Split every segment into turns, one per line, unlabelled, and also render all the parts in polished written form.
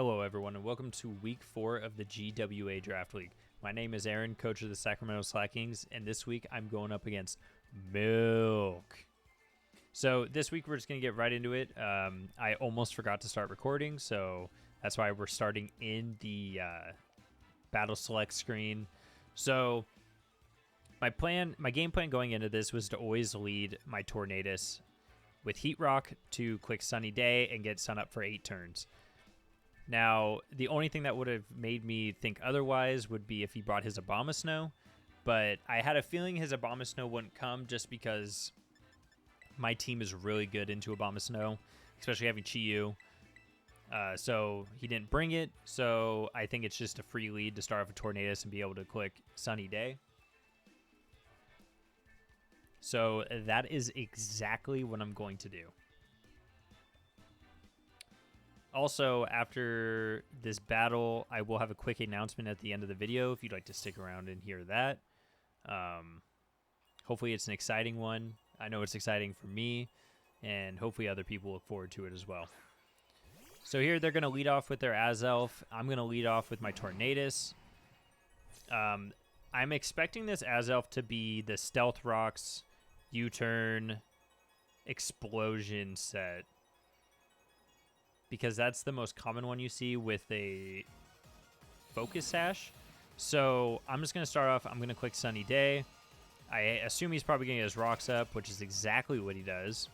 Hello, everyone, and welcome to Week 4 of the GWA Draft League. My name is Aaron, coach of the Sacramento Slackings, and this week I'm going up against Milk. So this week we're just going to get right into it. I almost forgot to start recording, so that's why we're starting in the Battle Select screen. So my game plan going into this was to always lead my Tornadus with Heat Rock to click Sunny Day and get Sun Up for 8 turns. Now, the only thing that would have made me think otherwise would be if he brought his Abomasnow, but I had a feeling his Abomasnow wouldn't come just because my team is really good into Abomasnow, especially having Chi-Yu. So he didn't bring it, so I think it's just a free lead to start off a Tornadus and be able to click Sunny Day. So that is exactly what I'm going to do. Also, after this battle, I will have a quick announcement at the end of the video if you'd like to stick around and hear that. Hopefully it's an exciting one. I know it's exciting for me, and hopefully other people look forward to it as well. So here they're going to lead off with their Azelf. I'm going to lead off with my Tornadus. I'm expecting this Azelf to be the Stealth Rocks U-Turn Explosion set, because that's the most common one you see with a Focus Sash. So I'm just going to start off. I'm going to click Sunny Day. I assume he's probably going to get his rocks up, which is exactly what he does.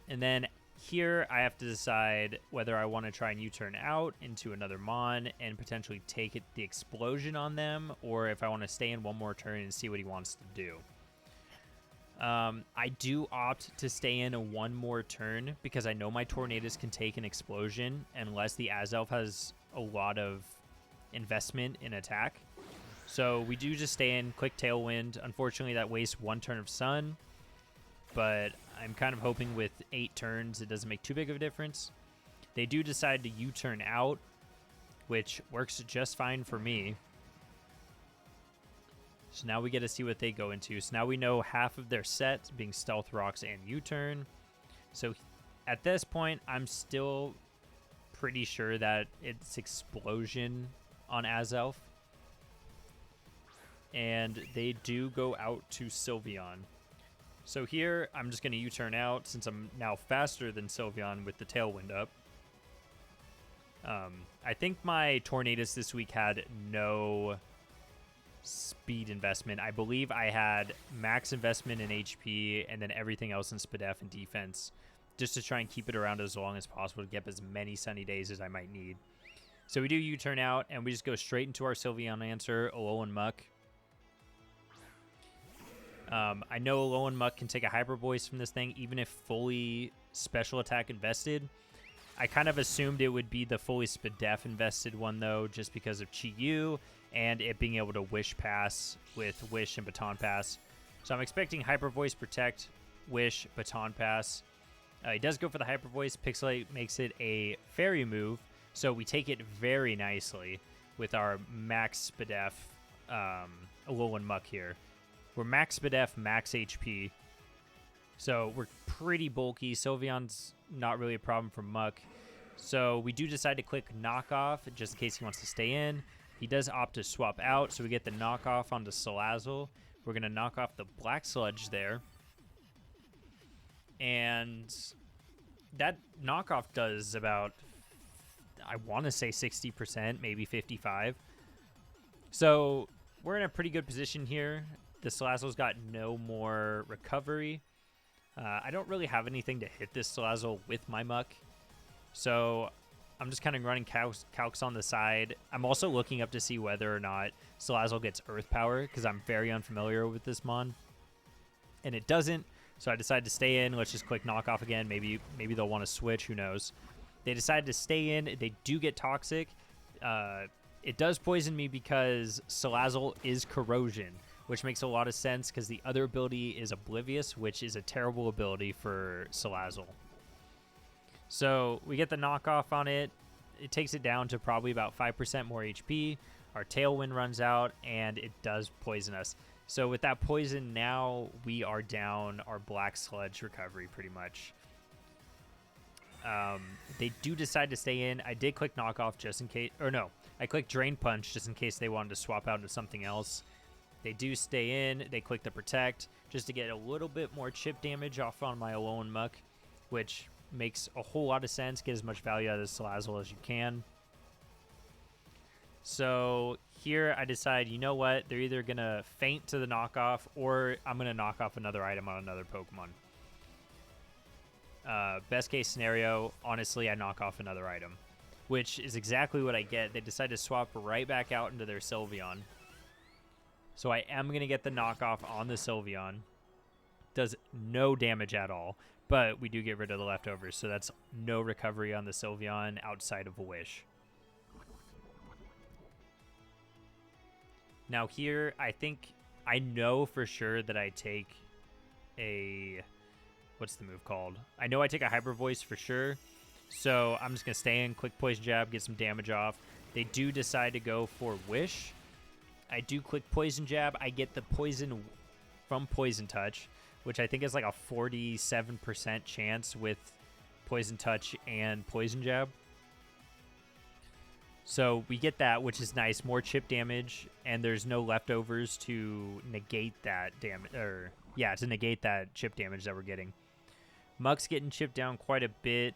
And then here I have to decide whether I want to try and U-turn out into another Mon and potentially take the explosion on them, or if I want to stay in one more turn and see what he wants to do. I do opt to stay in one more turn because I know my Tornadus can take an explosion unless the Azelf has a lot of investment in attack. So we do just stay in, click Tailwind. Unfortunately, that wastes 1 turn of Sun, but I'm kind of hoping with 8 turns it doesn't make too big of a difference. They do decide to U-turn out, which works just fine for me. So now we get to see what they go into. So now we know half of their set being Stealth Rocks and U-Turn. So at this point, I'm still pretty sure that it's Explosion on Azelf. And they do go out to Sylveon. So here, I'm just going to U-turn out since I'm now faster than Sylveon with the Tailwind up. I think my Tornadus this week had no speed investment. I believe I had max investment in HP and then everything else in SPDEF and defense, just to try and keep it around as long as possible to get as many sunny days as I might need. So we do U-turn out and we just go straight into our Sylveon answer, Alolan Muck. I know Alolan Muck can take a Hyper Voice from this thing even if fully special attack invested. I kind of assumed it would be the fully SPDEF invested one though, just because of Chi-Yu and it being able to Wish Pass with Wish and Baton Pass. So I'm expecting Hyper Voice, Protect, Wish, Baton Pass. He does go for the Hyper Voice. Pixelate makes it a Fairy move, so we take it very nicely with our max SPDEF Alolan Muck here. We're max SPDEF, max HP, so we're pretty bulky. Sylveon's not really a problem for Muck. So we do decide to click Knockoff just in case he wants to stay in. He does opt to swap out, so we get the knockoff onto Salazzle. We're going to knock off the Black Sludge there. And that knockoff does about, I want to say 60%, maybe 55%. So we're in a pretty good position here. The Salazzle's got no more recovery. I don't really have anything to hit this Salazzle with my Muck. So I'm just kind of running calcs on the side. I'm also looking up to see whether or not Salazzle gets Earth Power because I'm very unfamiliar with this Mon. And it doesn't, so I decided to stay in. Let's just click Knockoff again. Maybe they'll want to switch, who knows. They decided to stay in. They do get Toxic. It does poison me because Salazzle is Corrosion, which makes a lot of sense because the other ability is Oblivious, which is a terrible ability for Salazzle. So we get the knockoff on it. It takes it down to probably about 5% more HP. Our Tailwind runs out, and it does poison us. So with that poison, now we are down our Black Sludge recovery pretty much. They do decide to stay in. I did click knockoff just in case, or no, I clicked drain punch just in case they wanted to swap out into something else. They do stay in. They click the protect just to get a little bit more chip damage off on my Alolan Muck, which makes a whole lot of sense. Get as much value out of this Salazzle as you can. So here I decide, you know what? They're either going to feint to the knockoff or I'm going to knock off another item on another Pokemon. Best case scenario, honestly, I knock off another item, which is exactly what I get. They decide to swap right back out into their Sylveon. So I am going to get the knockoff on the Sylveon. Does no damage at all, but we do get rid of the leftovers, so that's no recovery on the Sylveon outside of a Wish. Now here, I know for sure that I take a... What's the move called? I know I take a Hyper Voice for sure. So I'm just going to stay in, click Poison Jab, get some damage off. They do decide to go for Wish. I do click Poison Jab. I get the poison from Poison Touch, which I think is like a 47% chance with Poison Touch and Poison Jab. So we get that, which is nice. More chip damage, and there's no leftovers to negate that damage. Or, yeah, to negate that chip damage that we're getting. Muck's getting chipped down quite a bit.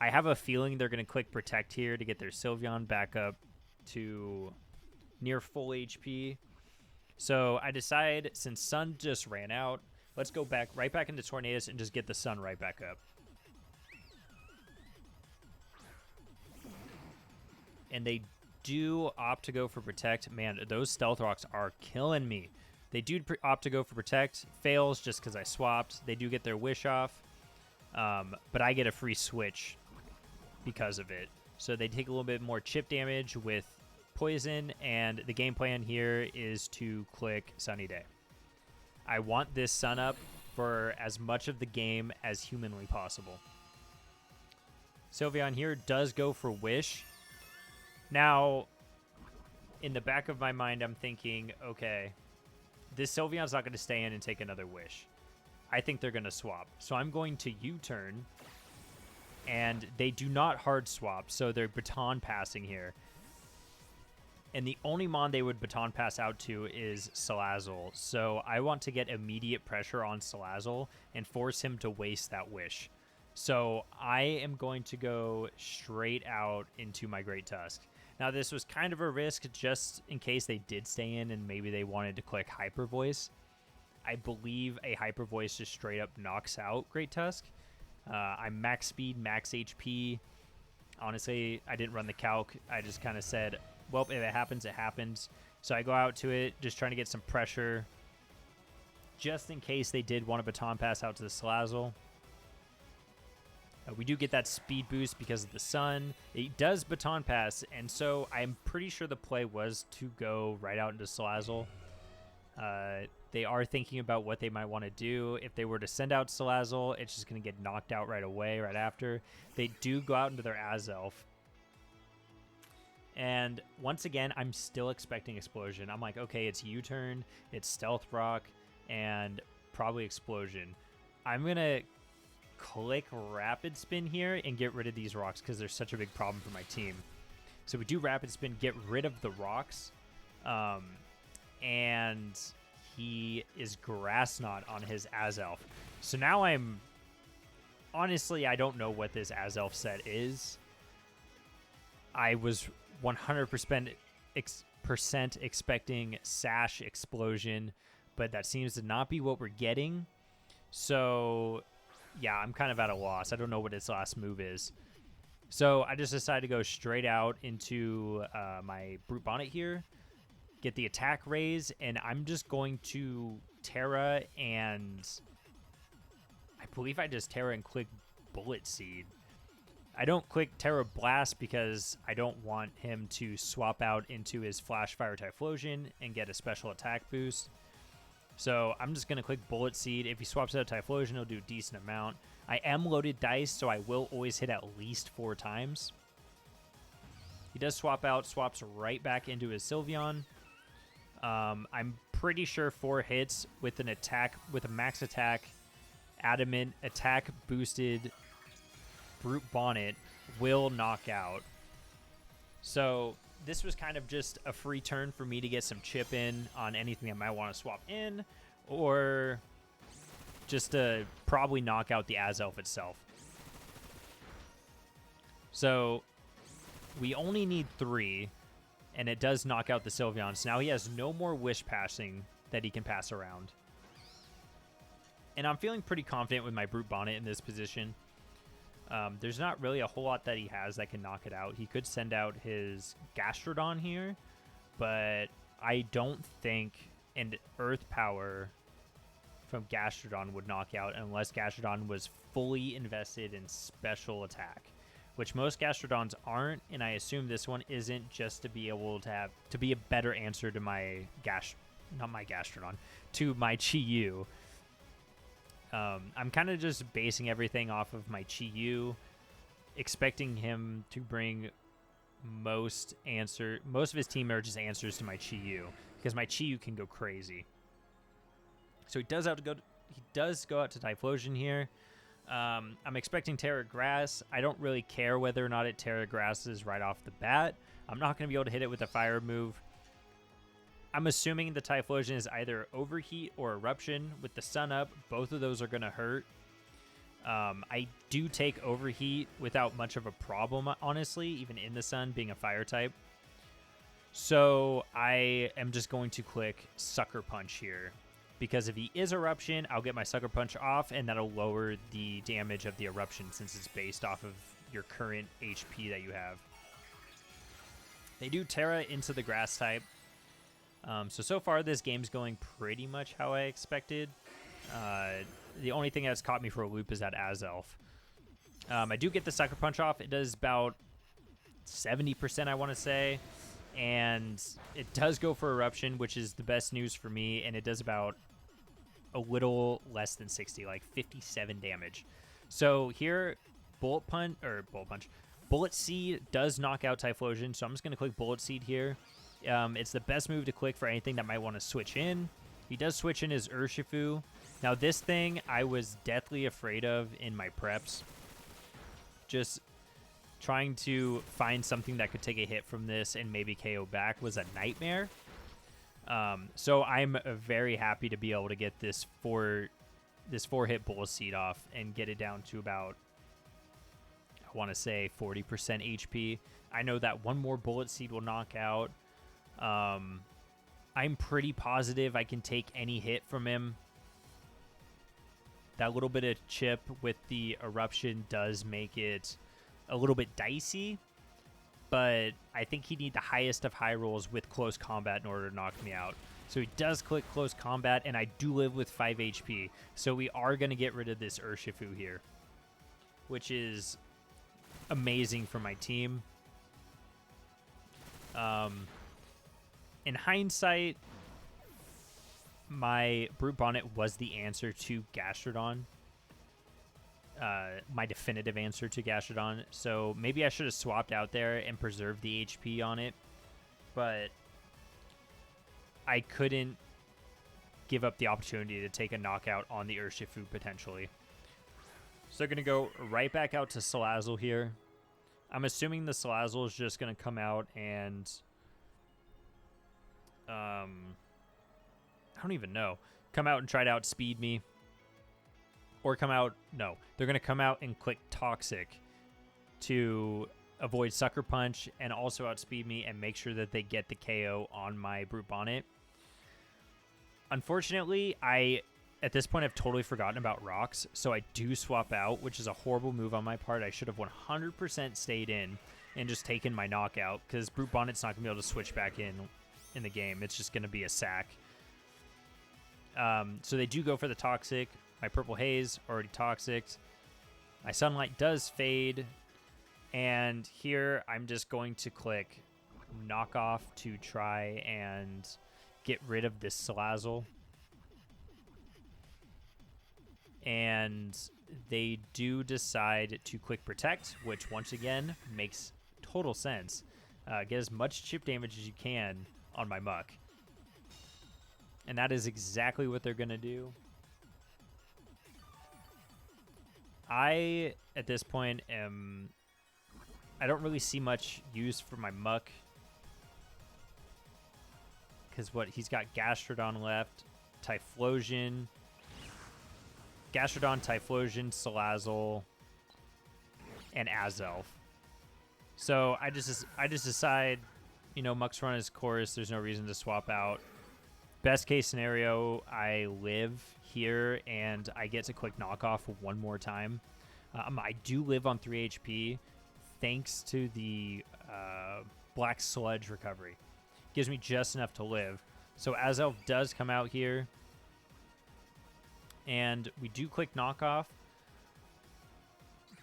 I have a feeling they're going to click Protect here to get their Sylveon back up to near full HP. So I decide, since Sun just ran out, let's go back right back into Tornadus and just get the Sun right back up. And they do opt to go for Protect. Man, those Stealth Rocks are killing me. They do opt to go for Protect. Fails just because I swapped. They do get their Wish off. But I get a free switch because of it. So they take a little bit more chip damage with Poison, and the game plan here is to click Sunny Day. I want this Sun up for as much of the game as humanly possible. Sylveon here does go for Wish. Now, in the back of my mind, I'm thinking, okay, this Sylveon's not going to stay in and take another Wish. I think they're going to swap. So I'm going to U-turn, and they do not hard swap, so they're baton passing here. And the only Mon they would baton pass out to is Salazzle. So I want to get immediate pressure on Salazzle and force him to waste that Wish. So I am going to go straight out into my Great Tusk. Now, this was kind of a risk just in case they did stay in and maybe they wanted to click Hyper Voice. I believe a Hyper Voice just straight up knocks out Great Tusk. I'm max speed, max HP. Honestly, I didn't run the calc. I just kind of said, well, if it happens, it happens. So I go out to it, just trying to get some pressure, just in case they did want to baton pass out to the Salazzle. We do get that speed boost because of the Sun. It does baton pass, and so I'm pretty sure the play was to go right out into Salazzle. They are thinking about what they might want to do. If they were to send out Salazzle, it's just going to get knocked out right away, right after. They do go out into their Azelf. And once again, I'm still expecting Explosion. I'm like, okay, it's U-turn, it's Stealth Rock, and probably Explosion. I'm going to click Rapid Spin here and get rid of these rocks because they're such a big problem for my team. So we do Rapid Spin, get rid of the rocks, and he is Grass Knot on his Azelf. So now honestly, I don't know what this Azelf set is. I was 100% expecting Sash Explosion, but that seems to not be what we're getting. So yeah, I'm kind of at a loss. I don't know what its last move is. So I just decided to go straight out into my Brute Bonnet here, get the attack raise, and I'm just going to Terra, and I believe I just Terra and click Bullet Seed. I don't click Terra Blast because I don't want him to swap out into his Flash Fire Typhlosion and get a special attack boost. So I'm just going to click Bullet Seed. If he swaps out Typhlosion, he'll do a decent amount. I am loaded dice, so I will always hit at least 4 times. He does swap out, swaps right back into his Sylveon. I'm pretty sure 4 hits with an attack, with a max attack, adamant, attack boosted Brute Bonnet will knock out. So this was kind of just a free turn for me to get some chip in on anything I might want to swap in, or just to probably knock out the Azelf itself. So we only need 3, and it does knock out the Sylveon. So now he has no more Wish Passing that he can pass around. And I'm feeling pretty confident with my Brute Bonnet in this position. There's not really a whole lot that he has that can knock it out. He could send out his Gastrodon here, but I don't think an Earth Power from Gastrodon would knock out unless Gastrodon was fully invested in Special Attack, which most Gastrodons aren't, and I assume this one isn't, just to be able to be a better answer to my to my Chi-Yu. I'm kind of just basing everything off of my Chi-Yu, expecting him to bring most of his team are just answers to my Chi-Yu, because my Chi-Yu can go crazy. So he does go out to Typhlosion here. I'm expecting Terra Grass. I don't really care whether or not it Terra Grasses right off the bat. I'm not going to be able to hit it with a fire move. I'm assuming the Typhlosion is either Overheat or Eruption. With the sun up, both of those are going to hurt. I do take Overheat without much of a problem, honestly, even in the sun, being a fire type. So I am just going to click Sucker Punch here, because if he is Eruption, I'll get my Sucker Punch off, and that'll lower the damage of the Eruption since it's based off of your current HP that you have. They do Terra into the Grass type. So far this game's going pretty much how I expected. The only thing that's caught me for a loop is that Azelf. I do get the Sucker Punch off. It does about 70%, I want to say. And it does go for Eruption, which is the best news for me. And it does about a little less than 60, like 57 damage. So here, Bullet Seed does knock out Typhlosion. So I'm just going to click Bullet Seed here. It's the best move to click for anything that might want to switch in. He does switch in his Urshifu. Now this thing I was deathly afraid of in my preps. Just trying to find something that could take a hit from this and maybe KO back was a nightmare. So I'm very happy to be able to get this 4-hit Bullet Seed off and get it down to about, I want to say 40% HP. I know that one more Bullet Seed will knock out. I'm pretty positive I can take any hit from him. That little bit of chip with the Eruption does make it a little bit dicey, but I think he'd need the highest of high rolls with Close Combat in order to knock me out. So he does click Close Combat, and I do live with 5 HP. So we are going to get rid of this Urshifu here, which is amazing for my team. In hindsight, my Brute Bonnet was the answer to Gastrodon. My definitive answer to Gastrodon. So maybe I should have swapped out there and preserved the HP on it. But I couldn't give up the opportunity to take a knockout on the Urshifu potentially. So they're going to go right back out to Salazzle here. I'm assuming the Salazzle is just going to come out and... I don't even know. Come out and try to outspeed me. Or come out... No. They're going to come out and click Toxic to avoid Sucker Punch and also outspeed me and make sure that they get the KO on my Brute Bonnet. Unfortunately, at this point, I've totally forgotten about Rocks, so I do swap out, which is a horrible move on my part. I should have 100% stayed in and just taken my knockout, because Brute Bonnet's not going to be able to switch back in the game. It's just going to be a sack. So they do go for the Toxic. My Purple Haze, already Toxicked. My Sunlight does fade. And here, I'm just going to click Knock Off to try and get rid of this Salazzle. And they do decide to click Protect, which once again makes total sense. Get as much chip damage as you can on my Muck. And that is exactly what they're going to do. I, at this point, I don't really see much use for my Muck. Because he's got Gastrodon left, Typhlosion, Typhlosion, Salazzle, and Azelf. So I just decide, you know, Muck's run his course. There's no reason to swap out. Best case scenario, I live here and I get to click knockoff one more time. I do live on 3 HP thanks to the Black Sludge recovery. Gives me just enough to live. So Azelf does come out here. And we do click knockoff.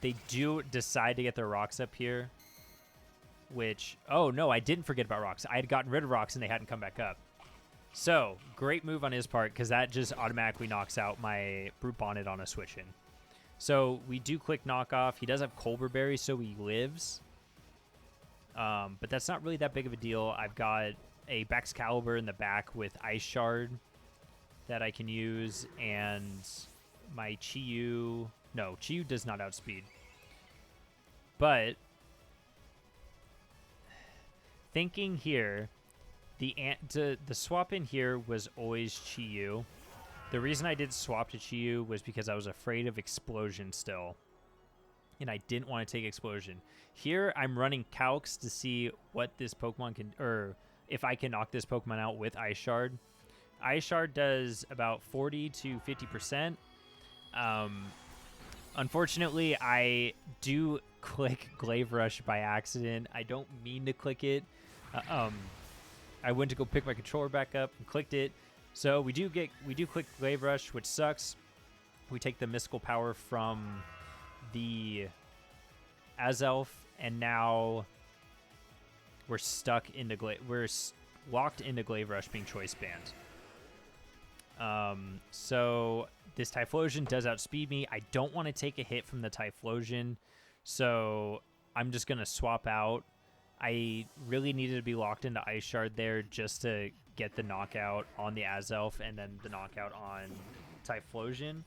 They do decide to get their rocks up here. Which, oh no, I didn't forget about rocks. I had gotten rid of rocks and they hadn't come back up. So, great move on his part because that just automatically knocks out my Brute Bonnet on a switch in. So, we do click knockoff. He does have Colbur Berry, so he lives. But that's not really that big of a deal. I've got a Baxcalibur in the back with Ice Shard that I can use, and my Chi-Yu... No, Chi-Yu does not outspeed. But, thinking here, the swap in here was always Chi-Yu. The reason I did swap to Chi-Yu was because I was afraid of Explosion still. And I didn't want to take Explosion. Here, I'm running Calcs to see what this Pokemon can... Or if I can knock this Pokemon out with Ice Shard. Ice Shard does about 40 to 50%. Unfortunately, I do click Glaive Rush by accident. I don't mean to click it. I went to go pick my controller back up and clicked it. So we do click Glaive Rush, which sucks. We take the mystical power from the Azelf, and now we're stuck into we're locked into Glaive Rush being choice banned. So this Typhlosion does outspeed me. I don't want to take a hit from the Typhlosion, so I'm just gonna swap out. I really needed to be locked into Ice Shard there just to get the knockout on the Azelf and then the knockout on Typhlosion.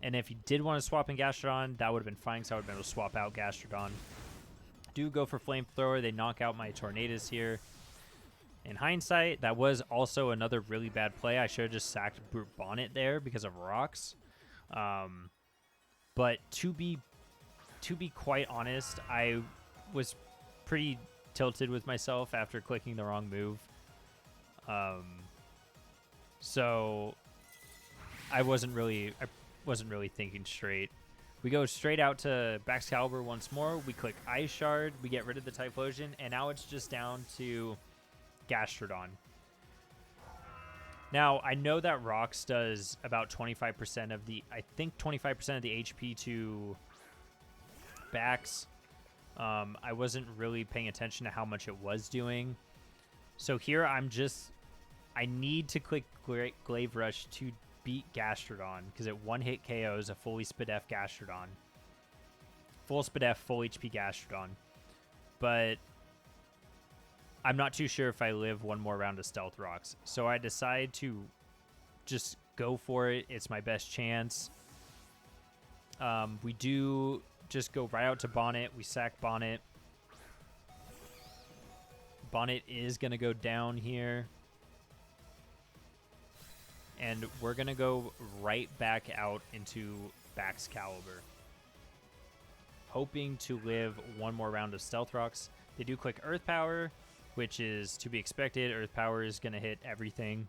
And if you did want to swap in Gastrodon, that would have been fine, so I would have been able to swap out Gastrodon. Do go for Flamethrower. They knock out my Tornadus here. In hindsight, that was also another really bad play. I should have just sacked Brute Bonnet there because of rocks. But to be quite honest, I was pretty tilted with myself after clicking the wrong move. So I wasn't really thinking straight. We go straight out to Baxcalibur once more. We click Ice Shard. We get rid of the Typhlosion, and now it's just down to Gastrodon. Now, I know that Rocks does about 25% of the... I think 25% of the HP to Bax. I wasn't really paying attention to how much it was doing. So here I'm just... I need to click Glaive Rush to beat Gastrodon, because it one-hit KOs a fully Spadef Gastrodon. Full Spadef, full HP Gastrodon. But I'm not too sure if I live one more round of Stealth Rocks. So I decide to just go for it. It's my best chance. We do just go right out to Bonnet. We sack Bonnet. Bonnet is going to go down here. And we're going to go right back out into Baxcalibur, hoping to live one more round of Stealth Rocks. They do click Earth Power, which is to be expected. Earth Power is going to hit everything.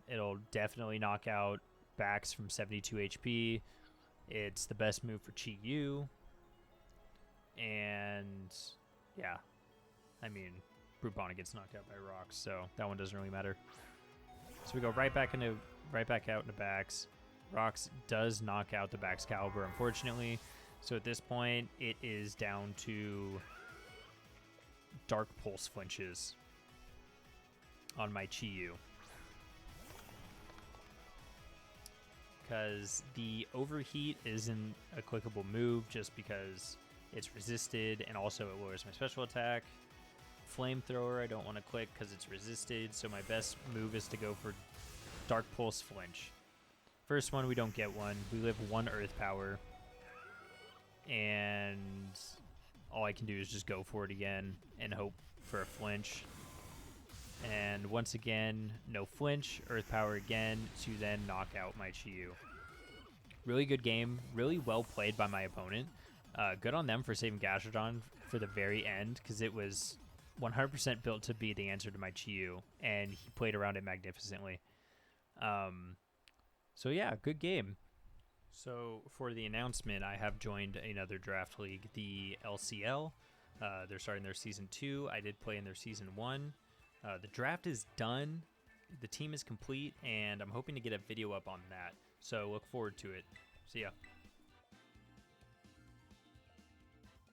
It'll definitely knock out Bax from 72 HP. It's the best move for Chi-Yu. And, yeah. I mean, Brute Bonnet gets knocked out by rocks, so that one doesn't really matter. So we go right back out into Bax. Rocks does knock out the Baxcalibur, unfortunately. So at this point, it is down to Dark Pulse flinches on my Chi-Yu. Because the Overheat isn't a clickable move just because it's resisted, and also it lowers my special attack. Flamethrower I don't want to click because it's resisted, so my best move is to go for Dark Pulse flinch. First one, we don't get one. We live 1 Earth Power. And all I can do is just go for it again and hope for a flinch. And once again, no flinch, Earth Power again to then knock out my Chi-Yu. Really good game. Really well played by my opponent. Good on them for saving Gastrodon for the very end, because it was 100% built to be the answer to my Chi-Yu, and he played around it magnificently. So yeah, good game. So for the announcement, I have joined another draft league, the LCL. They're starting their Season 2. I did play in their Season 1. The draft is done. The team is complete, and I'm hoping to get a video up on that. So look forward to it. See ya.